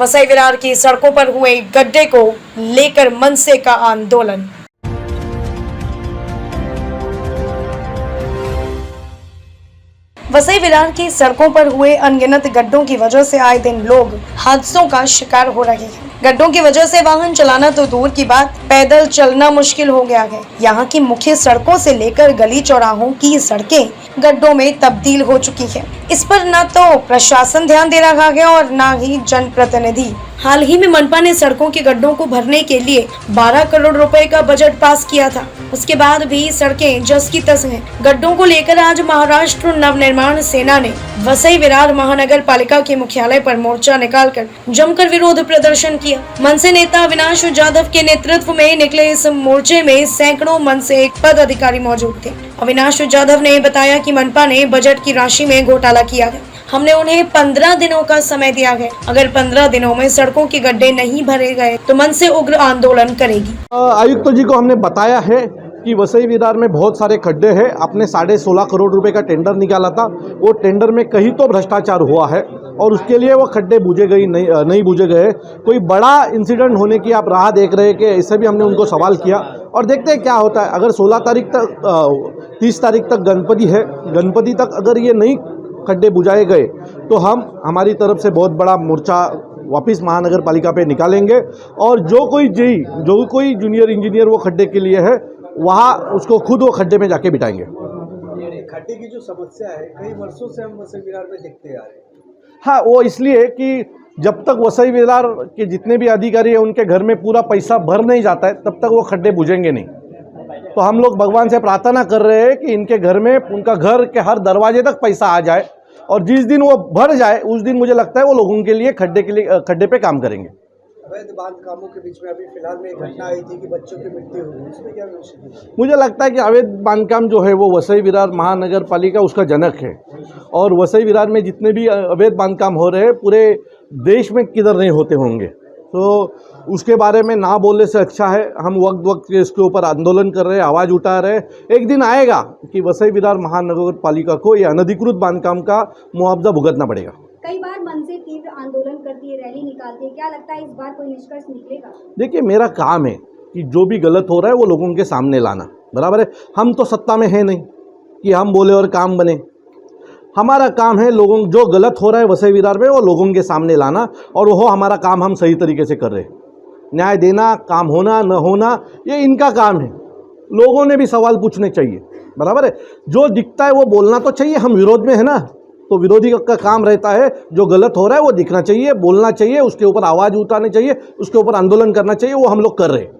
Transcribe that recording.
वसई विरार की सड़कों पर हुए गड्ढे को लेकर मनसे का आंदोलन। वसई विरार की सड़कों पर हुए अनगिनत गड्ढों की वजह से आए दिन लोग हादसों का शिकार हो रहे हैं। गड्ढों की वजह से वाहन चलाना तो दूर की बात, पैदल चलना मुश्किल हो गया है। यहाँ की मुख्य सड़कों से लेकर गली चौराहों की सड़कें गड्ढों में तब्दील हो चुकी है। इस पर न तो प्रशासन ध्यान दे रहा है और न ही जनप्रतिनिधि। हाल ही में मनपा ने सड़कों के गड्ढों को भरने के लिए 12 करोड़ रुपए का बजट पास किया था। उसके बाद भी सड़कें जस की तस हैं। गड्ढों को लेकर आज महाराष्ट्र नवनिर्माण सेना ने वसई विरार महानगर पालिका के मुख्यालय पर मोर्चा निकालकर जमकर विरोध प्रदर्शन किया। मनसे नेता अविनाश जाधव के नेतृत्व में निकले इस मोर्चे में सैकड़ों मनसे पदाधिकारी मौजूद थे। अविनाश जाधव ने बताया कि मनपा ने बजट की राशि में घोटाला किया है। हमने उन्हें 15 दिनों का समय दिया है। अगर 15 दिनों में सड़कों के गड्ढे नहीं भरे गए तो मनसे उग्र आंदोलन करेगी। आयुक्त जी को हमने बताया है कि वसई विरार में बहुत सारे खड्डे हैं। आपने 16.5 करोड़ रुपए का टेंडर निकाला था। वो टेंडर में कहीं तो भ्रष्टाचार हुआ है और उसके लिए वो खड्डे नहीं बूझे गए। कोई बड़ा इंसिडेंट होने की आप राह देख रहे हैं कि इससे भी हमने उनको सवाल किया और देखते हैं क्या होता है। अगर 16 तारीख तक 30 तारीख तक गणपति है, गणपति तक अगर ये नहीं खड्डे बुझाए गए तो हम हमारी तरफ से बहुत बड़ा मोर्चा वापस महानगर पालिका पे निकालेंगे और जो कोई जूनियर इंजीनियर वो खड्डे के लिए है वहाँ उसको खुद वो खड्डे में जाके बिठाएंगे। खड्डे की जो समस्या है कई वर्षों से हम वसई विरार में देखते आ रहे हैं। हाँ, वो इसलिए कि जब तक वसई विरार के जितने भी अधिकारी हैं उनके घर में पूरा पैसा भर नहीं जाता है तब तक वो खड्डे बुझेंगे नहीं। तो हम लोग भगवान से प्रार्थना कर रहे हैं कि इनके घर में उनका घर के हर दरवाजे तक पैसा आ जाए और जिस दिन वो भर जाए उस दिन मुझे लगता है वो लोगों के लिए खड्डे पे काम करेंगे। अवैध बांधकामों के बीच में अभी फिलहाल में एक घटना आई थी कि बच्चों की मृत्यु हुई, उसमें क्या विषय? मुझे लगता है कि अवैध बांधकाम जो है वो वसई विरार महानगर पालिका उसका जनक है और वसई विरार में जितने भी अवैध बांधकाम हो रहे हैं पूरे देश में किधर नहीं होते होंगे। तो उसके बारे में ना बोलने से अच्छा है हम वक्त इसके ऊपर आंदोलन कर रहे हैं, आवाज़ उठा रहे हैं। एक दिन आएगा कि वसई विरार महानगर पालिका को ये अनधिकृत बांधकाम का मुआवजा भुगतना पड़ेगा। कई बार मनसे तीव्र आंदोलन करती है, रैली निकालती है, क्या लगता है इस बार कोई निष्कर्ष निकलेगा? देखिए, मेरा काम है कि जो भी गलत हो रहा है वो लोगों के सामने लाना, बराबर है। हम तो सत्ता में है नहीं कि हम बोले और काम बने। हमारा काम है लोगों जो गलत हो रहा है वसई विरार में वो लोगों के सामने लाना और वो हमारा काम हम सही तरीके से कर रहे हैं। न्याय देना, काम होना न होना ये इनका काम है। लोगों ने भी सवाल पूछने चाहिए, बराबर है। जो दिखता है वो बोलना तो चाहिए। हम विरोध में है ना, तो विरोधी का काम रहता है जो गलत हो रहा है वो दिखना चाहिए, बोलना चाहिए, उसके ऊपर आवाज़ उठानी चाहिए, उसके ऊपर आंदोलन करना चाहिए। वो हम लोग कर रहे हैं।